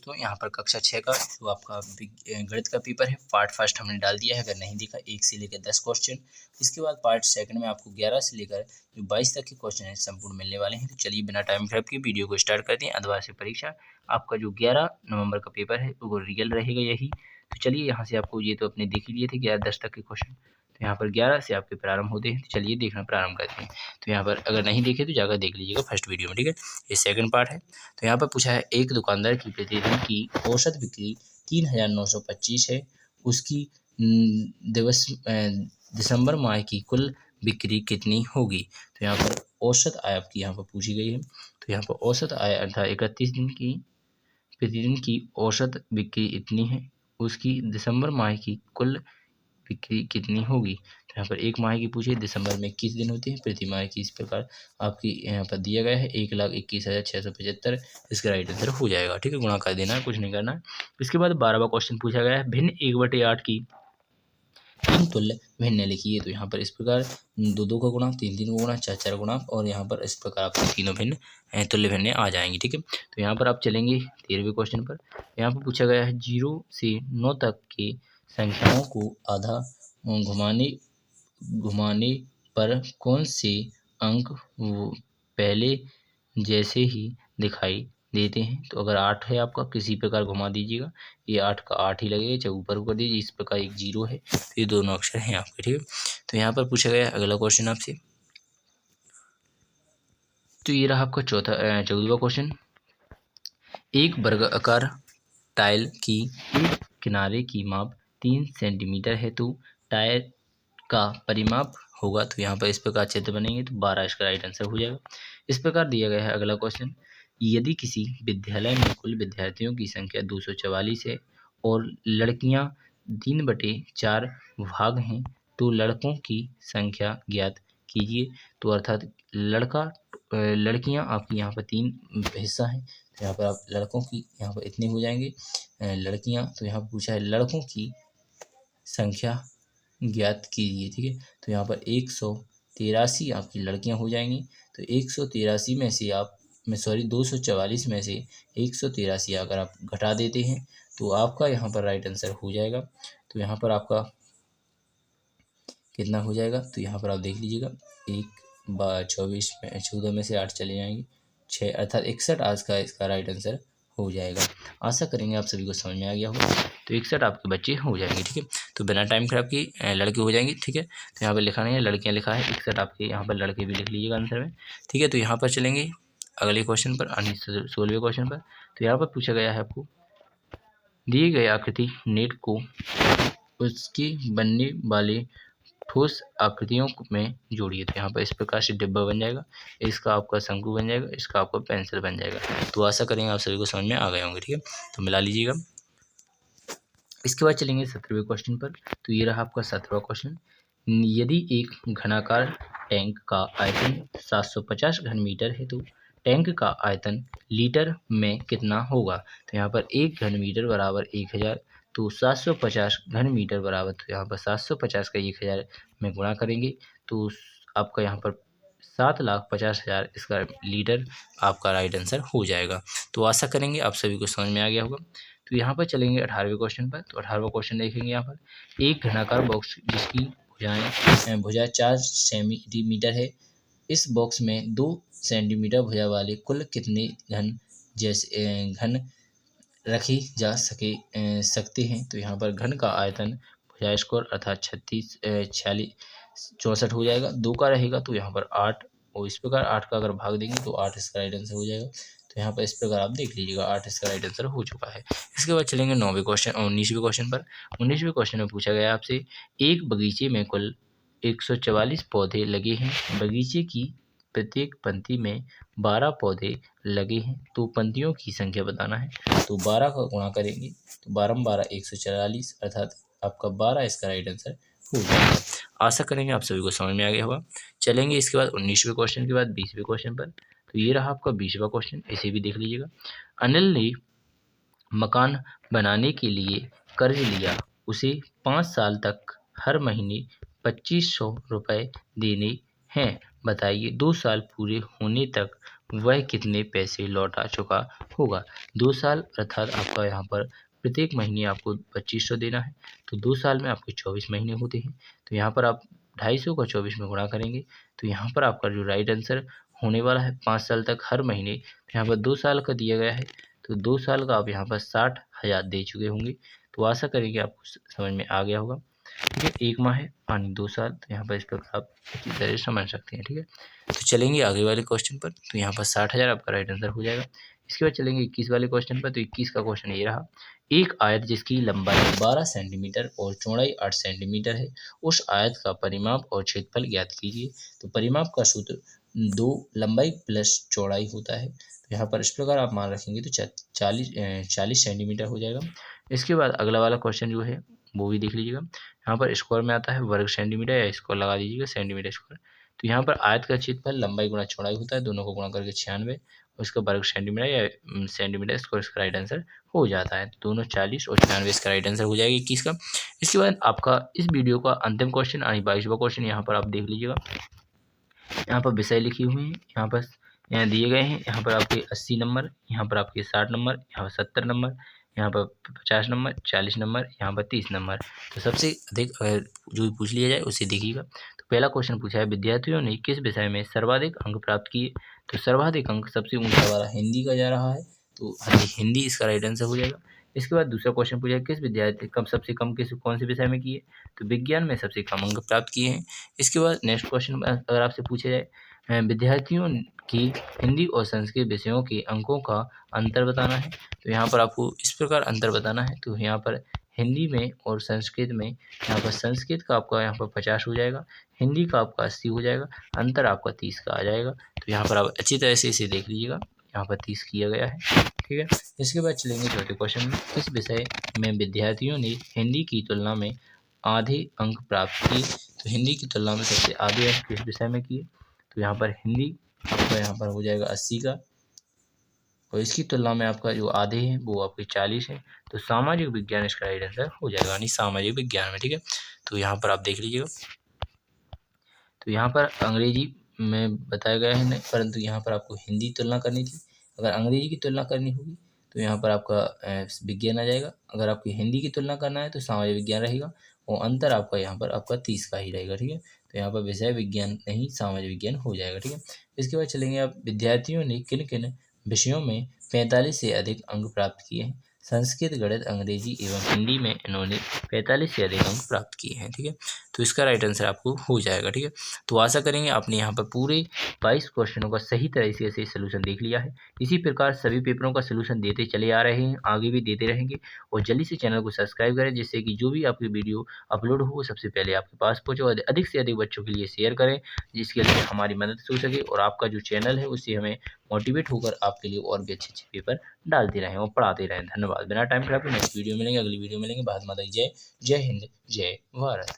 दोस्तों यहाँ पर कक्षा 6 का जो आपका गणित का पेपर है पार्ट फर्स्ट हमने डाल दिया है। अगर नहीं देखा 1 से लेकर 10 क्वेश्चन, इसके बाद पार्ट सेकंड में आपको 11 से लेकर जो 22 तक के क्वेश्चन हैं संपूर्ण मिलने वाले हैं। तो चलिए बिना टाइम खराब किए वीडियो को स्टार्ट करते हैं। अर्धवार्षिक परीक्षा आपका जो 11 नवंबर का पेपर है वो रियल रहेगा यही। तो चलिए यहाँ से आपको ये तो अपने देख ही लिए थे 11-10 तक के क्वेश्चन, तो यहाँ पर 11 से आपके प्रारंभ होते हैं। तो चलिए देखना प्रारंभ करते हैं। तो यहाँ पर अगर नहीं देखे तो जाकर देख लीजिएगा फर्स्ट वीडियो में, ठीक है। ये सेकंड पार्ट है। तो यहाँ पर पूछा है एक दुकानदार की प्रतिदिन की औसत बिक्री 3,925 है, उसकी दिसंबर माह की कुल बिक्री कितनी होगी। तो यहाँ पर औसत आय आपकी यहाँ पर पूछी गई है। तो यहाँ पर औसत आय अर्थात 31 दिन की प्रतिदिन की औसत बिक्री इतनी है, उसकी दिसंबर माह की कुल बिक्री कितनी होगी। तो यहाँ पर एक माह की पूछिए, दिसंबर में 21 दिन होते हैं, प्रति माह की इस प्रकार आपकी यहाँ पर दिया गया है 1,21,675। इसका राइट आंसर हो जाएगा, ठीक है। गुणा कर देना है, कुछ नहीं करना है। इसके बाद 12वां क्वेश्चन पूछा गया है भिन्न 1/8 की 3 तुल्य भिन्न लिखिए। तो यहाँ पर इस प्रकार 2-2 का गुणा, 3-3 का गुणा, 4-4 गुणा और यहाँ पर इस प्रकार आपके तीनों भिन्न तुल्य भिन्न आ जाएंगी, ठीक है। तो यहाँ पर आप चलेंगे 13वें क्वेश्चन पर। यहाँ पर पूछा गया है 0 से 9 तक के संख्याओं को आधा घुमाने पर कौन से अंक वो पहले जैसे ही दिखाई देते हैं। तो अगर 8 है आपका, किसी प्रकार घुमा दीजिएगा, ये 8 का 8 ही लगेगा, चाहे ऊपर कर दीजिए। इस प्रकार एक 0 है, तो ये दोनों अक्षर हैं आपके, ठीक है। तो यहाँ पर पूछा गया अगला क्वेश्चन आपसे, तो ये रहा आपका 14वां क्वेश्चन। एक वर्गाकार टाइल की एक किनारे की माप 3 सेंटीमीटर है, तो टाइल का परिमाप होगा। तो यहाँ पर इस प्रकार चित्र बनेंगे तो 12 इसका राइट आंसर हो जाएगा। इस प्रकार दिया गया है अगला क्वेश्चन, यदि किसी विद्यालय में कुल विद्यार्थियों की संख्या 244 है और लड़कियां 3/4 भाग हैं, तो लड़कों की संख्या ज्ञात कीजिए। तो अर्थात लड़कियां आपकी यहाँ पर 3 हिस्सा हैं, तो यहाँ पर आप लड़कों की यहाँ पर इतने हो जाएंगे लड़कियां। तो यहाँ पर पूछा है लड़कों की संख्या ज्ञात कीजिए, ठीक है। तो यहाँ पर 183 आपकी लड़कियां हो जाएंगी। तो 183 में से 244 में से 183 अगर आप घटा देते हैं तो आपका यहाँ पर राइट आंसर हो जाएगा। तो यहाँ पर आपका कितना हो जाएगा, तो यहाँ पर आप देख लीजिएगा 14 में से 8 चले जाएंगे, 6 अर्थात 61 आज का इसका राइट आंसर हो जाएगा। आशा करेंगे आप सभी को समझ में आ गया होगा। तो 61 आपके बच्चे हो जाएंगे, ठीक है। तो बिना टाइम खराब किए लड़के हो जाएंगे, ठीक है। तो यहाँ पर लिखा नहीं है, लड़कियाँ लिखा है, 61 आपके यहाँ पर लड़के भी लिख लीजिएगा आंसर में, ठीक है। तो यहाँ पर चलेंगे अगले क्वेश्चन पर, 16वें क्वेश्चन पर। तो यहाँ पर पूछा गया है आपको दिए गए आकृति नेट को उसके बनने वाले ठोस आकृतियों में जोड़िए। तो यहाँ पर इस प्रकार से डिब्बा बन जाएगा, इसका आपका शंकु बन जाएगा, इसका आपका पेंसिल बन जाएगा। तो आशा करेंगे आप सभी को समझ में आ गए होंगे, ठीक है। तो मिला लीजिएगा। इसके बाद चलेंगे 17वें क्वेश्चन पर। तो ये रहा आपका 17वां क्वेश्चन, यदि एक घनाकार टैंक का आयतन 750 घन मीटर है तो टैंक का आयतन लीटर में कितना होगा। तो यहाँ पर 1 घन मीटर बराबर 1000, तो 750 घन मीटर बराबर, तो यहाँ पर 750 का 1000 में गुणा करेंगे तो आपका यहाँ पर 7,50,000 इसका लीटर आपका राइट आंसर हो जाएगा। तो आशा करेंगे आप सभी को समझ में आ गया होगा। तो यहाँ पर चलेंगे 18वें क्वेश्चन पर। तो 18वां क्वेश्चन देखेंगे यहाँ पर, एक घनाकार बॉक्स जिसकी भुजा 4 सेंटीमीटर है, इस बॉक्स में 2 सेंटीमीटर भुजा वाले कुल कितने घन रखे जा सकते हैं। तो यहाँ पर घन का आयतन भुजा स्क्वायर अर्थात 64 हो जाएगा, 2 का रहेगा तो यहाँ पर 8, और इस प्रकार 8 का अगर भाग देंगे तो 8 इसका राइट आंसर हो जाएगा। तो यहाँ पर इस प्रकार आप देख लीजिएगा 8 इसका राइट आंसर हो चुका है। इसके बाद चलेंगे 19वें क्वेश्चन पर। 19वें क्वेश्चन में पूछा गया आपसे, एक बगीचे में कुल 144 पौधे लगे हैं, बगीचे की प्रत्येक पंक्ति में 12 पौधे लगे हैं, तो पंक्तियों की संख्या बताना है। तो 12 का गुणा करेंगे तो 12 12 144 अर्थात आपका 12 इसका राइट आंसर हो जाएगा। आशा करेंगे आप सभी को समझ में आ गया होगा। चलेंगे इसके बाद 19वें क्वेश्चन के बाद 20वें क्वेश्चन पर। तो ये रहा आपका 20वां क्वेश्चन, इसे भी देख लीजिएगा। अनिल ने मकान बनाने के लिए कर्ज लिया, उसे 5 साल तक हर महीने 2500 रुपये देने हैं, बताइए 2 साल पूरे होने तक वह कितने पैसे लौटा चुका होगा। 2 साल अर्थात आपका यहाँ पर प्रत्येक महीने आपको 2500 देना है, तो 2 साल में आपके 24 महीने होते हैं। तो यहाँ पर आप 250 का 24 में गुणा करेंगे, तो यहाँ पर आपका जो राइट आंसर होने वाला है 5 साल तक हर महीने, यहाँ पर 2 साल का दिया गया है, तो 2 साल का आप यहाँ पर 60,000 दे चुके होंगे। तो आशा करेंगे आपको समझ में आ गया होगा। ठीक है, 1 माह है यानी 2 साल, तो यहाँ पर इस प्रकार आप अच्छी तरह से समझ सकते हैं। ठीक है, तो चलेंगे आगे वाले क्वेश्चन पर, तो यहाँ पर 60,000 आपका राइट आंसर हो जाएगा। इसके बाद चलेंगे 21 वाले क्वेश्चन पर, तो 21 का क्वेश्चन ये रहा। एक आयत जिसकी लंबाई 12 सेंटीमीटर और चौड़ाई 8 सेंटीमीटर है, उस आयत का परिमाप और क्षेत्रफल ज्ञात कीजिए। तो परिमाप का सूत्र 2 लंबाई प्लस चौड़ाई होता है। तो यहाँ पर इस प्रकार आप मान रखेंगे तो 40 सेंटीमीटर हो जाएगा। इसके बाद अगला वाला क्वेश्चन जो है वो भी देख लीजिएगा। यहाँ पर स्क्वायर में आता है वर्ग सेंटीमीटर, या स्क्वायर लगा दीजिएगा सेंटीमीटर स्क्वायर। तो यहाँ पर आयत का क्षेत्रफल लंबाई गुणा चौड़ाई होता है, दोनों को गुणा करके 96 और इसका वर्ग सेंटीमीटर या सेंटीमीटर स्क्वायर इसका राइट आंसर हो जाता है। तो दोनों 40 और 96 इसका राइट आंसर हो जाएगा 21 का। इसके बाद आपका इस वीडियो का अंतिम क्वेश्चन यानी 22वां क्वेश्चन यहाँ पर आप देख लीजिएगा। यहाँ पर विषय लिखी हुई है, यहाँ दिए गए हैं। यहाँ पर आपके 80 नंबर, यहाँ पर आपके 60 नंबर, यहाँ पर 70 नंबर, यहाँ पर 50 नंबर, 40 नंबर, यहाँ पर 30 नंबर। तो सबसे अधिक अगर जो पूछ लिया जाए उसे देखिएगा। तो पहला क्वेश्चन पूछा है, विद्यार्थियों ने किस विषय में सर्वाधिक अंक प्राप्त किए। तो सर्वाधिक अंक सबसे ऊंचा वाला हिंदी का जा रहा है, तो हिंदी इसका राइट आंसर हो जाएगा। इसके बाद दूसरा क्वेश्चन पूछा है, किस विद्यार्थी सबसे कम कौन से विषय में किए। तो विज्ञान में सबसे कम अंक प्राप्त किए हैं। इसके बाद नेक्स्ट क्वेश्चन अगर आपसे पूछा जाए, विद्यार्थियों की हिंदी और संस्कृत विषयों के अंकों का अंतर बताना है। तो यहाँ पर आपको इस प्रकार अंतर बताना है। तो यहाँ पर हिंदी में और संस्कृत में, यहाँ पर संस्कृत का आपका यहाँ पर 50 हो जाएगा, हिंदी का आपका 80 हो जाएगा, अंतर आपका 30 का आ जाएगा। तो यहाँ पर आप अच्छी तरह से इसे देख लीजिएगा, यहाँ पर 30 किया गया है। ठीक है, इसके बाद चलेंगे चौथे क्वेश्चन में, किस विषय में विद्यार्थियों ने हिंदी की तुलना में आधे अंक प्राप्त किए। तो हिंदी की तुलना में सबसे आधे अंक किस विषय में किए। तो यहाँ पर हिंदी आपका यहाँ पर हो जाएगा 80 का, और इसकी तुलना में आपका जो आधे हैं वो आपके 40 है। तो सामाजिक विज्ञान इसका राइट आंसर हो जाएगा, यानी सामाजिक विज्ञान में। ठीक है, तो यहाँ पर आप देख लीजिएगा। तो यहाँ पर अंग्रेजी में बताया गया है नहीं, परंतु यहाँ पर आपको हिंदी तुलना करनी थी। अगर अंग्रेजी की तुलना करनी होगी तो यहाँ पर आपका विज्ञान आ जाएगा। अगर आपकी हिंदी की तुलना करना है तो सामाजिक विज्ञान रहेगा, और अंतर आपका यहाँ पर आपका 30 का ही रहेगा। ठीक है, तो यहाँ पर विषय विज्ञान नहीं सामाजिक विज्ञान हो जाएगा। ठीक है, इसके बाद चलेंगे आप, विद्यार्थियों ने किन किन विषयों में 45 से अधिक अंक प्राप्त किए हैं। संस्कृत, गणित, अंग्रेजी एवं हिंदी में इन्होंने 45 से अधिक अंक प्राप्त किए हैं। ठीक है, तो इसका राइट आंसर आपको हो जाएगा। ठीक है, तो आशा करेंगे आपने यहाँ पर पूरे 22 क्वेश्चनों का सही तरीके से सोल्यूशन देख लिया है। इसी प्रकार सभी पेपरों का सोल्यूशन देते चले आ रहे हैं, आगे भी देते रहेंगे। और जल्दी से चैनल को सब्सक्राइब करें, जिससे कि जो भी आपकी वीडियो अपलोड हो वो सबसे पहले आपके पास पहुँचे, और अधिक से अधिक बच्चों के लिए शेयर करें, जिसके लिए हमारी मदद हो सके और आपका जो चैनल है उससे हमें मोटिवेट होकर आपके लिए और भी अच्छे अच्छे पेपर डालते रहें और पढ़ाते रहें। धन्यवाद। बिना टाइम खराब नेक्स्ट वीडियो मिलेंगे, अगली वीडियो मिलेंगे। भारत माता की जय। जय हिंद, जय भारत।